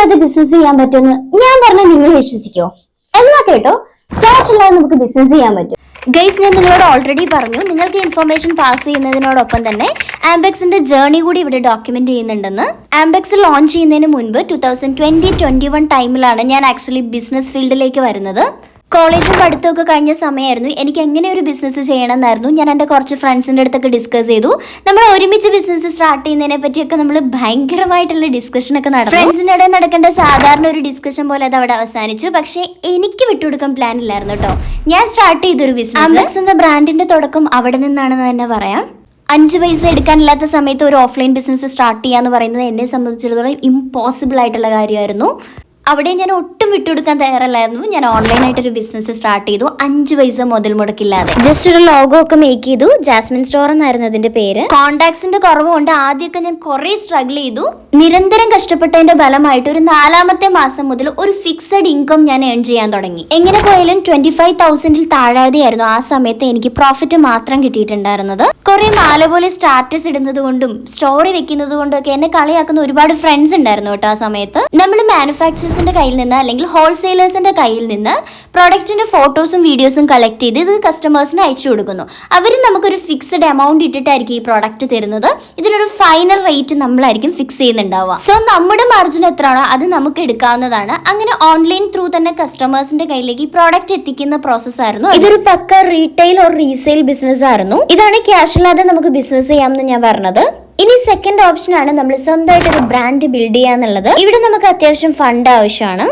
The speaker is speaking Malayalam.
ഇല്ലാതെ ബിസിനസ് ചെയ്യാൻ പറ്റുമെന്ന് ഞാൻ പറഞ്ഞാൽ നിങ്ങൾ വിശ്വസിക്കോ? എന്നാ കേട്ടോ, ക്യാഷ് ഇല്ലാതെ നമുക്ക് ബിസിനസ് ചെയ്യാൻ പറ്റും. ഗൈസ്, ഞാൻ നിങ്ങളോട് ഓൾറെഡി പറഞ്ഞു, നിങ്ങൾക്ക് ഇൻഫർമേഷൻ പാസ് ചെയ്യുന്നതിനോടൊപ്പം തന്നെ ആംബെക്സിന്റെ ജേർണി കൂടി ഇവിടെ ഡോക്യുമെന്റ് ചെയ്യുന്നുണ്ടെന്ന്. ആംബെക്സ് ലോഞ്ച് ചെയ്യുന്നതിന് മുൻപ് 2020-21 ടൈമിലാണ് ഞാൻ ആക്ച്വലി ബിസിനസ് ഫീൽഡിലേക്ക് വരുന്നത്. കോളേജും പഠിത്തമൊക്കെ കഴിഞ്ഞ സമയമായിരുന്നു. എനിക്ക് എങ്ങനെ ഒരു ബിസിനസ് ചെയ്യണം എന്നായിരുന്നു ഞാൻ എൻ്റെ കുറച്ച് ഫ്രണ്ട്സിൻ്റെ അടുത്തൊക്കെ ഡിസ്കസ് ചെയ്തു. നമ്മൾ ഒരുമിച്ച് ബിസിനസ് സ്റ്റാർട്ട് ചെയ്യുന്നതിനെ പറ്റിയൊക്കെ നമ്മൾ ഭയങ്കരമായിട്ടുള്ള ഡിസ്കഷനൊക്കെ നടന്നു. ഫ്രണ്ട്സിൻ്റെ ഇടയിൽ നടക്കേണ്ട സാധാരണ ഒരു ഡിസ്കഷൻ പോലെ അത് അവിടെ അവസാനിച്ചു. പക്ഷേ എനിക്ക് വിട്ടുകൊടുക്കാൻ പ്ലാൻ ഇല്ലായിരുന്നു കേട്ടോ. ഞാൻ സ്റ്റാർട്ട് ചെയ്തൊരു ബിസിനസ്. ആംബെക്സ് എന്ന ബ്രാൻഡിന്റെ തുടക്കം അവിടെ നിന്നാണെന്ന് തന്നെ പറയാം. 5 പൈസ എടുക്കാനില്ലാത്ത സമയത്ത് ഒരു ഓഫ്ലൈൻ ബിസിനസ് സ്റ്റാർട്ട് ചെയ്യാന്ന് പറയുന്നത് എന്നെ സംബന്ധിച്ചിടത്തോളം ഇമ്പോസിബിൾ ആയിട്ടുള്ള കാര്യമായിരുന്നു. അവിടെ ഞാൻ ഒട്ടും വിട്ടുകൊടുക്കാൻ തയ്യാറല്ലായിരുന്നു. ഞാൻ ഓൺലൈനായിട്ടൊരു ബിസിനസ് സ്റ്റാർട്ട് ചെയ്തു, 5 പൈസ മുതൽ മുടക്കില്ലാതെ. ജസ്റ്റ് ഒരു ലോഗോ ഒക്കെ മേക്ക് ചെയ്തു. ജാസ്മിൻ സ്റ്റോർ എന്നായിരുന്നു അതിന്റെ പേര്. കോണ്ടാക്ട്സിന്റെ കുറവ് കൊണ്ട് ആദ്യമൊക്കെ ഞാൻ കുറെ സ്ട്രഗിൾ ചെയ്തു. നിരന്തരം കഷ്ടപ്പെട്ടതിന്റെ ഫലമായിട്ട് ഒരു 4ാമത്തെ മാസം മുതൽ ഒരു ഫിക്സഡ് ഇൻകം ഞാൻ ഏൺ ചെയ്യാൻ തുടങ്ങി. എങ്ങനെ പോയാലും 25,000-ൽ താഴാതെയായിരുന്നു ആ സമയത്ത് എനിക്ക് പ്രോഫിറ്റ് മാത്രം കിട്ടിയിട്ടുണ്ടായിരുന്നത്. കുറെ മാല പോലെ സ്റ്റാറ്റസ് ഇടുന്നത് കൊണ്ടും സ്റ്റോറി വെക്കുന്നത് കൊണ്ടും ഒക്കെ എന്നെ കളിയാക്കുന്ന ഒരുപാട് ഫ്രണ്ട്സ് ഉണ്ടായിരുന്നു കേട്ടോ ആ സമയത്ത്. നമ്മൾ മാനുഫാക്ചേഴ്സിന്റെ കയ്യിൽ നിന്ന് അല്ലെങ്കിൽ ഹോൾസെയിലേഴ്സിന്റെ കയ്യിൽ നിന്ന് പ്രൊഡക്റ്റിന്റെ ഫോട്ടോസും വീഡിയോസും കളക്ട് ചെയ്ത് ഇത് കസ്റ്റമേഴ്സിന് അയച്ചു കൊടുക്കുന്നു. അവർ നമുക്കൊരു ഫിക്സഡ് എമൗണ്ട് ഇട്ടിട്ടായിരിക്കും ഈ പ്രോഡക്റ്റ് തരുന്നത്. ഇതിനൊരു ഫൈനൽ റേറ്റ് നമ്മളായിരിക്കും ഫിക്സ് ചെയ്യുന്നുണ്ടാവുക. സോ നമ്മുടെ മാർജിൻ എത്രയാണോ അത് നമുക്ക് എടുക്കാവുന്നതാണ്. അങ്ങനെ ഓൺലൈൻ ത്രൂ തന്നെ കസ്റ്റമേഴ്സിന്റെ കയ്യിലേക്ക് ഈ പ്രോഡക്റ്റ് എത്തിക്കുന്ന പ്രോസസ് ആയിരുന്നു. ഇതൊരു പക്ക റീറ്റെയിൽ ഓർ റീസെയിൽ ബിസിനസ് ആയിരുന്നു. ഇതാണ് ക്യാഷ് ഇല്ലാതെ നമുക്ക് ബിസിനസ് ചെയ്യാമെന്ന് ഞാൻ പറഞ്ഞത്. ഇനി സെക്കൻഡ് ഓപ്ഷൻ ആണ് നമ്മൾ സ്വന്തമായിട്ടൊരു ബ്രാൻഡ് ബിൽഡ് ചെയ്യാന്നുള്ളത്. ഇവിടെ നമുക്ക് അത്യാവശ്യം ഫണ്ട് ആവശ്യമാണ്.